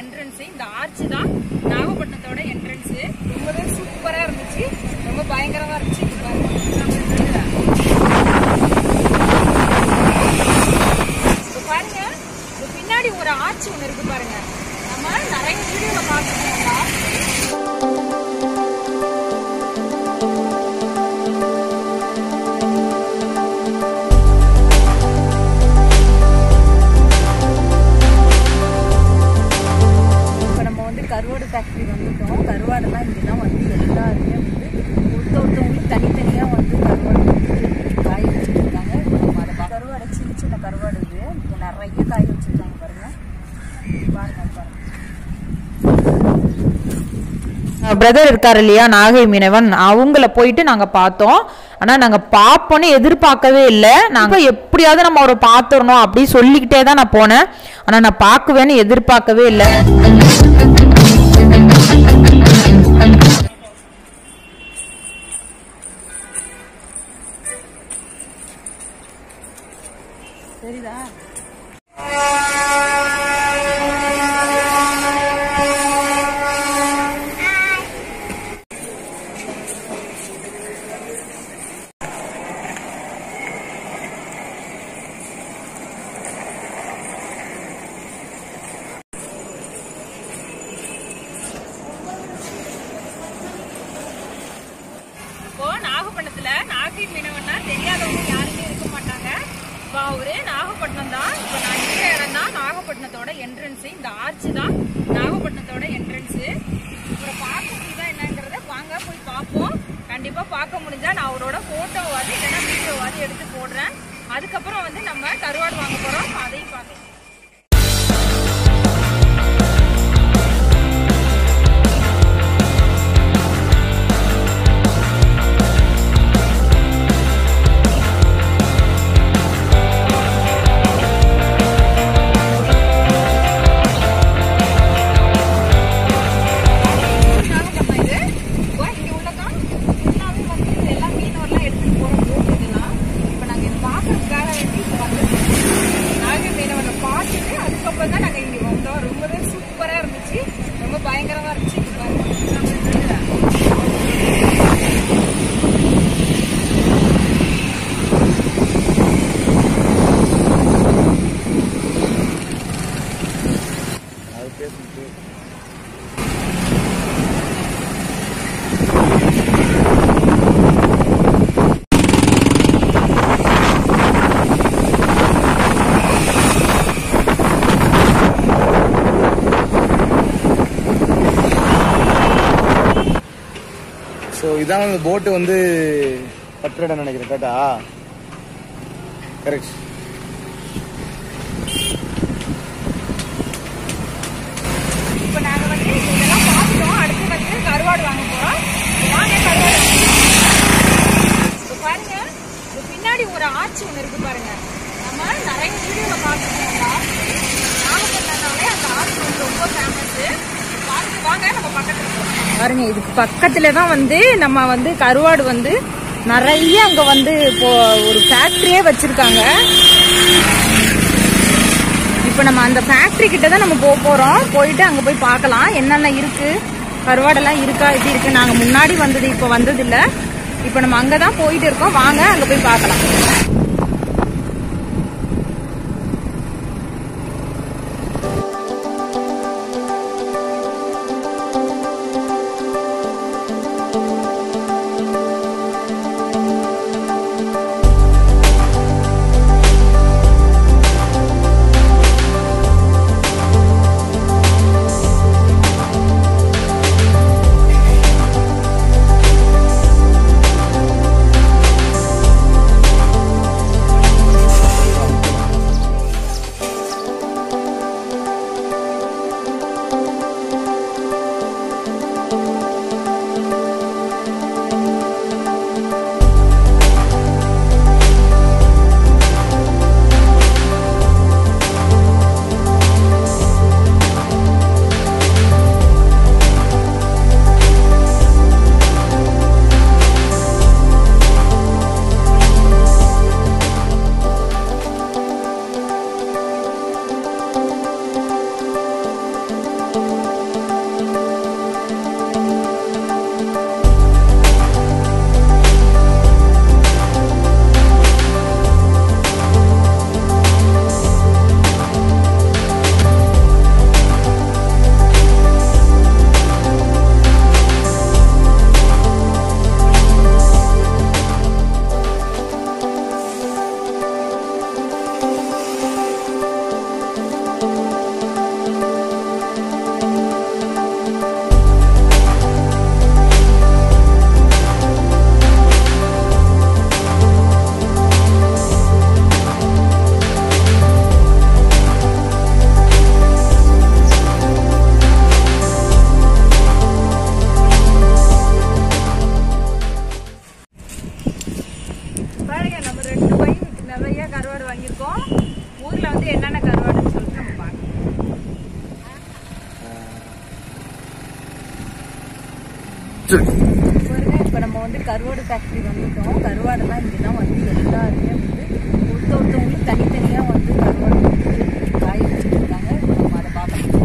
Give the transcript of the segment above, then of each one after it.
Entrance. இந்த arch தான் நாகப்பட்டினத்தோட entrance. ரொம்பவே சூப்பரா இருந்துச்சு, ரொம்ப பயங்கரமா இருந்துச்சு. பாருங்க, பின்னாடி ஒரு ஆர்ச் ஒண்ணு இருக்கு பாருங்க. நம்ம நிறைய வீடியோல பாத்துருக்கோம். கருவாடு ஃபேக்ட்ரி வந்துட்டோம். கருவாடெல்லாம் இங்கே தான் வந்து எல்லாருமே வந்து ஒருத்தவங்களுக்கு தனித்தனியாக வந்து கருவாடு காய வச்சுருக்காங்க. நம்ம அதை கருவாடை சின்ன சின்ன கருவாடு இது இங்கே நிறைய காய வச்சுருக்காங்க பாருங்க. பிரதர் இருக்காரு இல்லையா நாகை மீனவன், அவங்கள போயிட்டு நாங்க பார்த்தோம். ஆனா நாங்க பாப்போன்னு எதிர்பார்க்கவே இல்லை. நாங்க எப்படியாவது நம்ம அவரை பார்த்துடணும் அப்படி சொல்லிக்கிட்டே தான் நான் போனேன். ஆனா நான் பார்க்குவேன்னு எதிர்பார்க்கவே இல்லை. சரிதா? நாகப்பட்டினத்துல நாகை மீனவன்னா தெரியாதவங்க யாருமே இருக்க மாட்டாங்க. இப்போ அவரு நாகப்பட்டினம் தான். இப்போ நான் இருக்கிற இடம் தான் நாகப்பட்டினத்தோட என்ட்ரன்ஸ். இந்த ஆர்ச் தான் நாகப்பட்டினத்தோட என்ட்ரன்ஸ். இவரை பார்க்க முடியுதா என்னங்கிறத வாங்க போய் பார்ப்போம். கண்டிப்பா பார்க்க முடிஞ்சா நான் அவரோட போட்டோவாது இல்லைன்னா வீடியோவாது எடுத்து போடுறேன். அதுக்கப்புறம் வந்து நம்ம கருவாடு வாங்க போறோம், அதையும் பார்க்கலாம். பயங்கரமா இருந்துச்சு. இதான் அந்த போட்டு வந்து பற்றடம் நினைக்கிறேன். கேட்டா கரெக்ட். இப்போ நாங்க வந்து இதெல்லாம் பார்த்துட்டோம். அடுத்து வந்து கருவாடு வாங்க போறோம். வாங்க கருவாடு. இப்போ பாருங்க, பின்னாடி ஒரு ஆர்ச் ஒண்ணு இருக்கு பாருங்க. நம்ம நிறைய வீடியோல பார்த்துருக்கோம். நாகப்பட்டினம்னாலே அந்த ஆர்ச் வந்து ரொம்ப ஃபேமஸ். வாங்க நம்ம பக்கத்துல பாருங்க. இதுக்கு பக்கத்துல தான் வந்து நம்ம வந்து கருவாடு வந்து நிறைய அங்க வந்து இப்போ ஒரு ஃபேக்டரியே வச்சிருக்காங்க. இப்போ நம்ம அந்த ஃபேக்டரி கிட்ட தான் நம்ம போறோம். போயிட்டு அங்க போய் பார்க்கலாம் என்னென்ன இருக்கு, கருவாடெல்லாம் இருக்கா, எப்படி இருக்கு. நாங்க முன்னாடி வந்தது இப்போ வந்தது இல்லை. இப்போ நம்ம அங்கதான் போயிட்டு இருக்கோம். வாங்க அங்க போய் பார்க்கலாம். இப்போ நம்ம வந்து கருவாடு ஃபேக்ட்ரி வந்துட்டோம். கருவாடெல்லாம் இங்கே தான் வந்து எல்லாருமே வந்து ஒருத்தவங்களுக்கு தனித்தனியாக வந்து கருவாடு வந்து காய வச்சுட்டு இருக்காங்க. நம்ம அதை பார்க்கலாம்.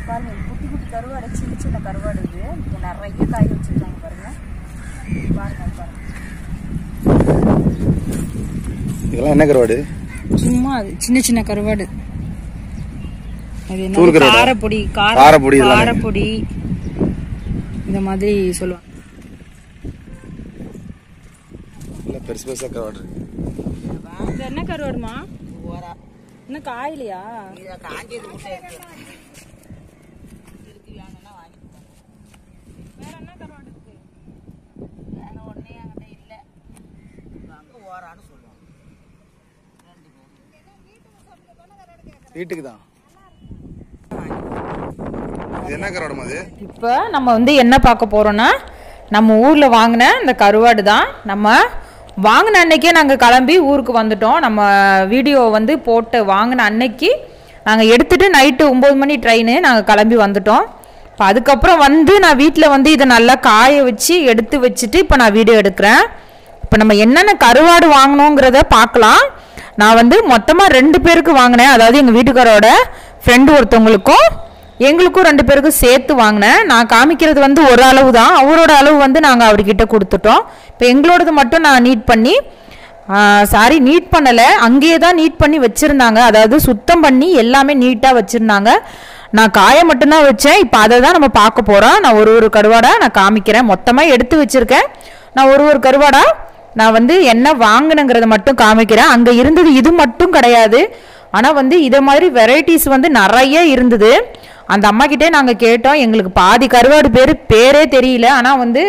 பாருங்க, குட்டி குட்டி கருவாடு, சின்ன சின்ன கருவாடு. இது இங்கே நிறைய காய வச்சிருக்காங்க பாருங்க. பாருங்க பாருங்க, இதெல்லாம் என்ன கருவாடு? சும்மா அது சின்ன சின்ன கருவாடு. அது என்ன, காரப்பொடி காரப்பொடி இந்த மாதிரி சொல்லுவாங்க. பெருசு பெருசா கருவாடு. இது என்ன கருவாடுமா? இன்னும் காயிலையா? வேற என்ன கருவாடு இருக்கு? வேற ஒண்ணே அங்க இல்ல. அங்க ஓரான்னு சொல்லுவாங்க. வீட்டுக்கு தான். இது என்ன கருவாடுமா அது? இப்போ நம்ம வந்து என்ன பார்க்க போறோம்னா, நம்ம ஊர்ல வாங்கின இந்த கருவாடு தான். நம்ம வாங்கின அன்னைக்கே நாங்கள் கிளம்பி ஊருக்கு வந்துட்டோம். நம்ம வீடியோ வந்து போட்டு வாங்கின அன்னைக்கு நாங்கள் எடுத்துட்டு நைட்டு 9 மணி ட்ரெயின் நாங்கள் கிளம்பி வந்துட்டோம். இப்போ அதுக்கப்புறம் வந்து நான் வீட்டில் வந்து இதை நல்லா காய வச்சு எடுத்து வச்சுட்டு இப்போ நான் வீடியோ எடுக்கிறேன். இப்போ நம்ம என்னென்ன கருவாடு வாங்கினோங்கிறத பார்க்கலாம். நான் வந்து மொத்தமாக 2 பேருக்கு வாங்கினேன். அதாவது எங்கள் வீட்டுக்காரோட ஃப்ரெண்டு ஒருத்தவங்களுக்கும் எங்களுக்கும் 2 பேருக்கும் சேர்த்து வாங்கினேன். நான் காமிக்கிறது வந்து ஒரு அளவு தான். அவரோட அளவு வந்து நாங்கள் அவர்கிட்ட கொடுத்துட்டோம். இப்போ எங்களோடது மட்டும் நான் நீட் பண்ணலை, அங்கேயே தான் நீட் பண்ணி வச்சுருந்தாங்க. அதாவது சுத்தம் பண்ணி எல்லாமே நீட்டாக வச்சுருந்தாங்க. நான் காய மட்டும்தான் வச்சேன். இப்போ அதை தான் நம்ம பார்க்க போகிறோம். நான் ஒரு கருவாடாக நான் காமிக்கிறேன். மொத்தமாக எடுத்து வச்சுருக்கேன். நான் ஒரு கருவாடாக நான் வந்து என்ன வாங்கினங்கிறத மட்டும் காமிக்கிறேன். அங்கே இருந்தது இது மட்டும் கிடையாது. ஆனால் வந்து இதை மாதிரி வெரைட்டிஸ் வந்து நிறைய இருந்தது. அந்த அம்மா கிட்டே நாங்கள் கேட்டோம். எங்களுக்கு பாதி கருவாடு பேரே தெரியல. ஆனால் வந்து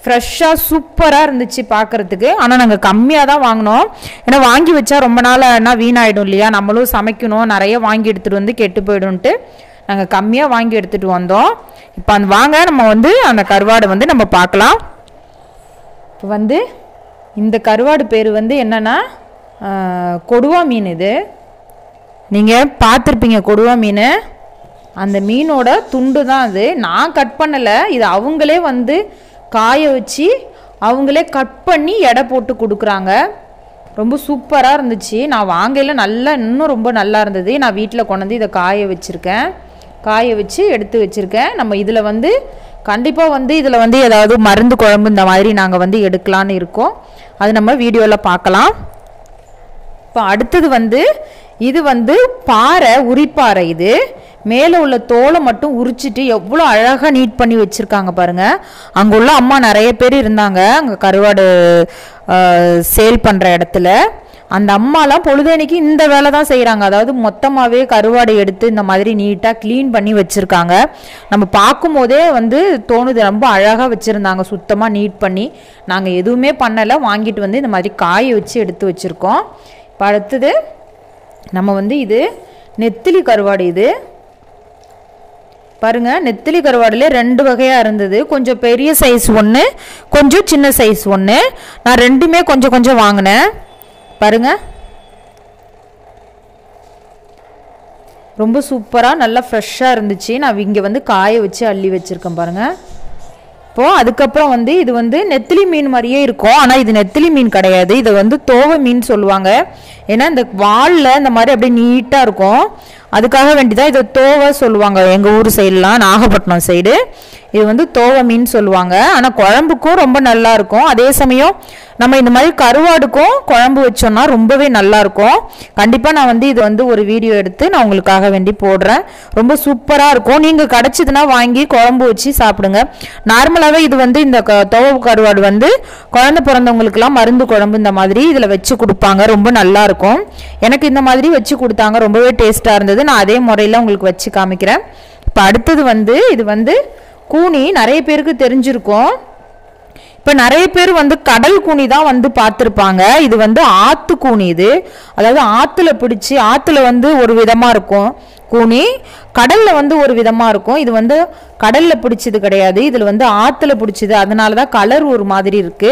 ஃப்ரெஷ்ஷாக சூப்பராக இருந்துச்சு பார்க்குறதுக்கு. ஆனால் நாங்கள் கம்மியாக தான் வாங்கினோம். ஏன்னா வாங்கி வச்சா ரொம்ப நாள் என்ன வீணாயிடும் இல்லையா, நம்மளும் சமைக்கணும், நிறைய வாங்கி எடுத்துகிட்டு வந்து கெட்டு போய்டும்ன்ட்டு நாங்கள் கம்மியாக வாங்கி எடுத்துகிட்டு வந்தோம். இப்போ அந்த வாங்க நம்ம வந்து அந்த கருவாடை வந்து நம்ம பார்க்கலாம். இப்போ வந்து இந்த கருவாடு பேர் வந்து என்னென்னா கொடுவா மீன். இது நீங்கள் பார்த்துருப்பீங்க கொடுவா மீன். அந்த மீனோட துண்டு தான் அது. நான் கட் பண்ணலை, இது அவங்களே வந்து காய வச்சு அவங்களே கட் பண்ணி எடை போட்டு கொடுக்குறாங்க. ரொம்ப சூப்பராக இருந்துச்சு. நான் வாங்கல, நல்லா இன்னும் ரொம்ப நல்லா இருந்தது. நான் வீட்டில் கொண்டு வந்து இதை காய வச்சு எடுத்து வச்சுருக்கேன். நம்ம இதில் வந்து கண்டிப்பாக வந்து இதில் வந்து ஏதாவது மருந்து குழம்பு இந்த மாதிரி நாங்கள் வந்து எடுக்கலான்னு இருக்கோம். அது நம்ம வீடியோவில் பார்க்கலாம். இப்போ அடுத்தது வந்து இது வந்து உரிப்பாறை. இது மேலே உள்ள தோலை மட்டும் உரிச்சிட்டு எவ்வளோ அழகாக நீட் பண்ணி வச்சுருக்காங்க பாருங்கள். அங்கே உள்ள அம்மா நிறைய பேர் இருந்தாங்க அங்கே கருவாடு சேல் பண்ணுற இடத்துல. அந்த அம்மாலாம் பொழுதேனைக்கு இந்த வேலை தான் செய்கிறாங்க. அதாவது மொத்தமாகவே கருவாடு எடுத்து இந்த மாதிரி நீட்டாக க்ளீன் பண்ணி வச்சுருக்காங்க. நம்ம பார்க்கும் போதே வந்து தோணுது, ரொம்ப அழகாக வச்சுருந்தாங்க, சுத்தமாக நீட் பண்ணி. நாங்கள் எதுவுமே பண்ணலை, வாங்கிட்டு வந்து இந்த மாதிரி காய வச்சு எடுத்து வச்சுருக்கோம். இப்போ அடுத்தது நம்ம வந்து இது நெத்திலி கருவாடு. இது பாருங்க, நெத்திலி கருவாடுல 2 வகையாக இருந்தது. கொஞ்சம் பெரிய சைஸ் ஒன்று, கொஞ்சம் சின்ன சைஸ் ஒன்று. நான் ரெண்டுமே கொஞ்சம் கொஞ்சம் வாங்கினேன். பாருங்க, ரொம்ப சூப்பராக நல்லா ஃப்ரெஷ்ஷாக இருந்துச்சு. நான் இங்கே வந்து காய வச்சு அள்ளி வச்சுருக்கேன் பாருங்கள். இப்போது அதுக்கப்புறம் வந்து இது வந்து நெத்திலி மீன் மாதிரியே இருக்கும். ஆனால் இது நெத்திலி மீன் கிடையாது, இது வந்து தோவை மீன் சொல்லுவாங்க. ஏன்னா இந்த வாலில் இந்த மாதிரி அப்படியே நீட்டாக இருக்கும், அதுக்காக வேண்டிதான் இதை தோவை சொல்லுவாங்க. எங்கள் ஊர் சைடெலாம், நாகப்பட்டினம் சைடு இது வந்து தோவை மீன் சொல்லுவாங்க. ஆனால் குழம்புக்கும் ரொம்ப நல்லா இருக்கும். அதே சமயம் நம்ம இந்த மாதிரி கருவாடுக்கும் குழம்பு வச்சோம்னா ரொம்பவே நல்லா இருக்கும். கண்டிப்பாக நான் வந்து இது வந்து ஒரு வீடியோ எடுத்து நான் உங்களுக்காக வேண்டி போடுறேன். ரொம்ப சூப்பராக இருக்கும். நீங்கள் கிடச்சிதுன்னா வாங்கி குழம்பு வச்சு சாப்பிடுங்க. நார்மலாகவே இது வந்து இந்த தோவை கருவாடு வந்து குழந்தை பிறந்தவங்களுக்குலாம் மருந்து குழம்பு இந்த மாதிரி இதில் வச்சு கொடுப்பாங்க. ரொம்ப நல்லா இருக்கும். எனக்கு இந்த மாதிரி வச்சு கொடுத்தாங்க, ரொம்பவே டேஸ்ட்டாக இருந்தது. நான் அதே முறையில் உங்களுக்கு வச்சு காமிக்கிறேன். இப்போ அடுத்தது வந்து இது வந்து கூனி. நிறைய பேருக்கு தெரிஞ்சிருக்கும். இப்போ நிறைய பேர் வந்து கடல் கூனி தான் வந்து பார்த்துருப்பாங்க. இது வந்து ஆற்று கூனி. இது அதாவது ஆற்றுல பிடிச்சி, ஆற்றுல வந்து ஒரு விதமாக இருக்கும், கூனி. கடல்ல வந்து ஒரு விதமா இருக்கும். இது வந்து கடல்ல பிடிச்சது கிடையாது, இதுல வந்து ஆத்துல பிடிச்சது. அதனாலதான் கலர் ஒரு மாதிரி இருக்கு.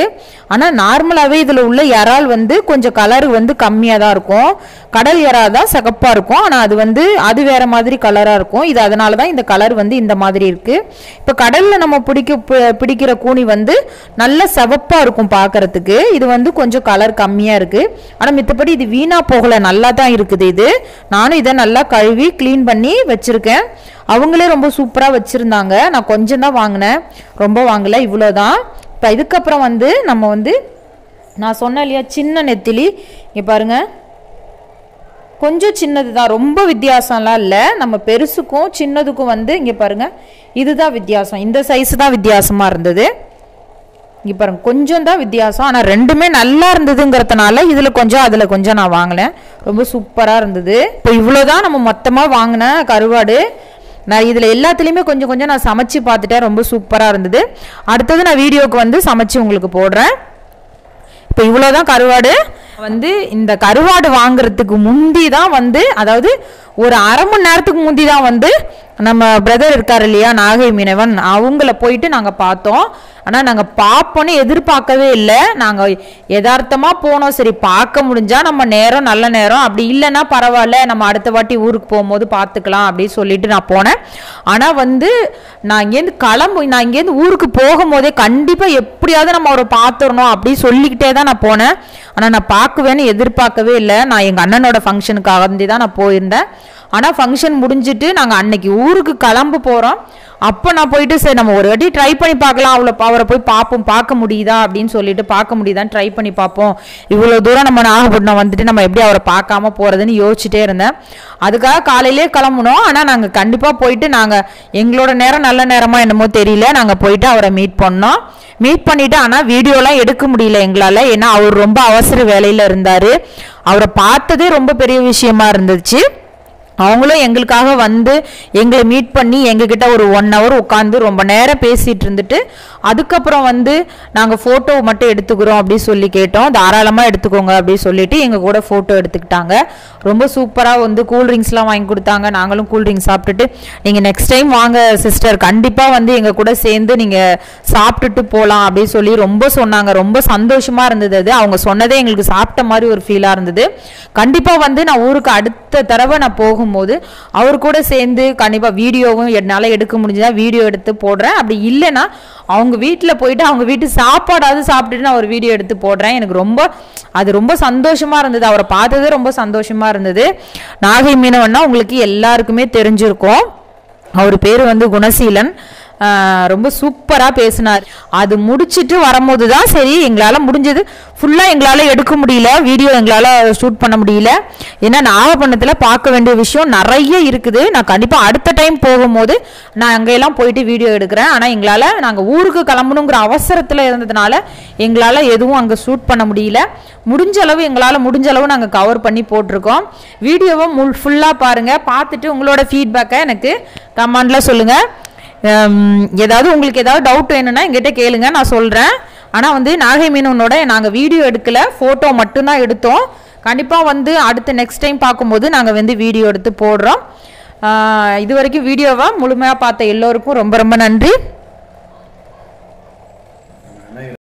ஆனா நார்மலாவே இதுல உள்ள இறால் வந்து கொஞ்சம் கலர் வந்து கம்மியா தான் இருக்கும். கடல் இறா தான் சிகப்பா இருக்கும், ஆனா அது வந்து அது வேற மாதிரி கலரா இருக்கும். இது அதனாலதான் இந்த கலர் வந்து இந்த மாதிரி இருக்கு. இப்ப கடல்ல நம்ம பிடிக்கிற கூனி வந்து நல்ல சிவப்பா இருக்கும் பாக்குறதுக்கு. இது வந்து கொஞ்சம் கலர் கம்மியா இருக்கு. ஆனா மித்தபடி இது வீணா போகல, நல்லா தான் இருக்குது. இது நானும் இதை நல்லா கழுவி கிளீன் பண்ணி வச்சிருக்கேன். அவங்களே ரொம்ப சூப்பரா வச்சிருந்தாங்க. நான் கொஞ்சம் தான் வாங்கினேன், ரொம்ப வாங்கல, இவ்வளோதான். இப்போ இதுக்கப்புறம் வந்து நம்ம வந்து நான் சொன்னேன் இல்லையா சின்ன நெத்திலி, இங்கே பாருங்க கொஞ்சம் சின்னது தான், ரொம்ப வித்தியாசம்லாம் இல்லை. நம்ம பெருசுக்கும் சின்னதுக்கும் வந்து இங்கே பாருங்க இதுதான் வித்தியாசம். இந்த சைஸ் தான் வித்தியாசமாக இருந்தது. இங்கே பாருங்க கொஞ்சம் தான் வித்தியாசம். ஆனால் ரெண்டுமே நல்லா இருந்ததுங்கிறதுனால இதில் கொஞ்சம் அதில் கொஞ்சம் நான் வாங்கினேன். ரொம்ப சூப்பராக இருந்தது. இப்போ இவ்வளோதான் நம்ம மொத்தமாக வாங்கின கருவாடு. நான் இதில் எல்லாத்துலேயுமே கொஞ்சம் கொஞ்சம் நான் சமைச்சு பார்த்துட்டேன், ரொம்ப சூப்பராக இருந்தது. அடுத்தது நான் வீடியோவுக்கு வந்து சமைச்சு உங்களுக்கு போடுறேன். இப்போ இவ்வளோதான் கருவாடு. வந்து இந்த கருவாடு வாங்குறதுக்கு முந்தி தான் வந்து, அதாவது ஒரு அரை மணி நேரத்துக்கு முந்தி தான் வந்து நம்ம பிரதர் இருக்கார் இல்லையா நாகை மீனவன், அவங்கள போயிட்டு நாங்கள் பார்த்தோம். ஆனால் நாங்கள் பார்ப்போன்னு எதிர்பார்க்கவே இல்லை. நாங்கள் யதார்த்தமாக போனோம். சரி பார்க்க முடிஞ்சா நம்ம நேரம் நல்ல நேரம், அப்படி இல்லைன்னா பரவாயில்ல நம்ம அடுத்த வாட்டி ஊருக்கு போகும்போது பார்த்துக்கலாம் அப்படின்னு சொல்லிட்டு நான் போனேன். ஆனால் வந்து நான் இங்கேருந்து ஊருக்கு போகும்போதே கண்டிப்பாக எப்படியாவது நம்ம அவரை பார்த்துடணும் அப்படி சொல்லிக்கிட்டே தான் நான் போனேன். ஆனால் நான் பார்க்குவேன்னு எதிர்பார்க்கவே இல்லை. நான் எங்கள் அண்ணனோட ஃபங்க்ஷனுக்காக வந்து தான் நான் போயிருந்தேன். ஆனால் ஃபங்க்ஷன் முடிஞ்சிட்டு நாங்கள் அன்னைக்கு ஊருக்கு கிளம்ப போகிறோம். அப்போ நான் போயிட்டு சரி நம்ம ஒரு வாட்டி ட்ரை பண்ணி பார்க்கலாம், அவரை போய் பார்க்க முடியுதா அப்படின்னு சொல்லிட்டு, பார்க்க முடியுதான்னு ட்ரை பண்ணி பார்ப்போம். இவ்வளோ தூரம் நம்ம நாகப்பட்டினம் வந்துட்டு நம்ம எப்படி அவரை பார்க்காம போகிறதுன்னு யோசிச்சுட்டே இருந்தேன். அதுக்காக காலையிலே கிளம்புனோம். ஆனால் நாங்கள் கண்டிப்பாக போயிட்டு எங்களோட நேரம் நல்ல நேரமாக என்னமோ தெரியல, நாங்கள் போயிட்டு அவரை மீட் பண்ணோம். மீட் பண்ணிவிட்டு ஆனால் வீடியோலாம் எடுக்க முடியல எங்களால். ஏன்னா அவர் ரொம்ப அவசர வேலையில் இருந்தார். அவரை பார்த்ததே ரொம்ப பெரிய விஷயமா இருந்துச்சு. அவங்களும் எங்களுக்காக வந்து எங்களை மீட் பண்ணி எங்ககிட்ட ஒரு 1 hour உட்காந்து ரொம்ப நேரம் பேசிகிட்டு இருந்துட்டு, அதுக்கப்புறம் வந்து நாங்கள் ஃபோட்டோ மட்டும் எடுத்துக்கிறோம் அப்படி சொல்லி கேட்டோம். தாராளமாக எடுத்துக்கோங்க அப்படின்னு சொல்லிட்டு எங்கள் கூட ஃபோட்டோ எடுத்துக்கிட்டாங்க. ரொம்ப சூப்பராக வந்து கூல்ட்ரிங்க்ஸ்லாம் வாங்கி கொடுத்தாங்க. நாங்களும் கூல்ட்ரிங்க்ஸ் சாப்பிட்டுட்டு, நீங்கள் நெக்ஸ்ட் டைம் வாங்க சிஸ்டர், கண்டிப்பாக வந்து எங்கள் கூட சேர்ந்து நீங்கள் சாப்பிட்டுட்டு போகலாம் அப்படின்னு சொல்லி ரொம்ப சொன்னாங்க. ரொம்ப சந்தோஷமாக இருந்தது. அது அவங்க சொன்னதே எங்களுக்கு சாப்பிட்ட மாதிரி ஒரு ஃபீலாக இருந்தது. கண்டிப்பாக வந்து நான் ஊருக்கு அடுத்த தடவை நான் போகும்போது அவர் கூட சேர்ந்து கண்டிப்பாக வீடியோவும் என்னால் எடுக்க முடிஞ்சதா வீடியோ எடுத்து போடுறேன். அப்படி இல்லைன்னா அவங்க வீட்டில் போயிட்டு அவங்க வீட்டு சாப்பாடாவது சாப்பிட்டுட்டு நான் ஒரு வீடியோ எடுத்து போடுறேன். எனக்கு அது ரொம்ப சந்தோஷமாக இருந்தது. அவரை பார்த்ததே ரொம்ப சந்தோஷமாக இருந்தது. நாகை மீனவன்னா உங்களுக்கு எல்லாருக்குமே தெரிஞ்சிருக்கும். அவர் பேர் வந்து குணசீலன். ரொம்ப சூப்பராக பேசினார். அது முடிச்சுட்டு வரும்போது தான் சரி எங்களால் முடிஞ்சது ஃபுல்லாக எங்களால் எடுக்க முடியல, வீடியோ எங்களால் ஷூட் பண்ண முடியல. ஏன்னா நாகப்பட்டினத்தில் பார்க்க வேண்டிய விஷயம் நிறைய இருக்குது. நான் கண்டிப்பாக அடுத்த டைம் போகும்போது நான் அங்கெல்லாம் போயிட்டு வீடியோ எடுக்கிறேன். ஆனால் நாங்கள் ஊருக்கு கிளம்பணுங்கிற அவசரத்தில் இருந்ததுனால எங்களால் எதுவும் அங்கே ஷூட் பண்ண முடியல. எங்களால் முடிஞ்ச அளவு நாங்கள் கவர் பண்ணி போட்டிருக்கோம். வீடியோவை ஃபுல்லாக பாருங்கள். பார்த்துட்டு உங்களோட ஃபீட்பேக்கை எனக்கு கமெண்டில் சொல்லுங்கள். உங்களுக்கு ஏதாவது டவுட் வேணும்னா எங்கிட்ட கேளுங்க, நான் சொல்கிறேன். ஆனால் வந்து நாகை மீனவனோட நாங்கள் வீடியோ எடுக்கலை, ஃபோட்டோ மட்டும்தான் எடுத்தோம். கண்டிப்பாக வந்து அடுத்த நெக்ஸ்ட் டைம் பார்க்கும்போது நாங்கள் வந்து வீடியோ எடுத்து போடுறோம். இது வரைக்கும் வீடியோவை முழுமையாக பார்த்த எல்லோருக்கும் ரொம்ப ரொம்ப நன்றி.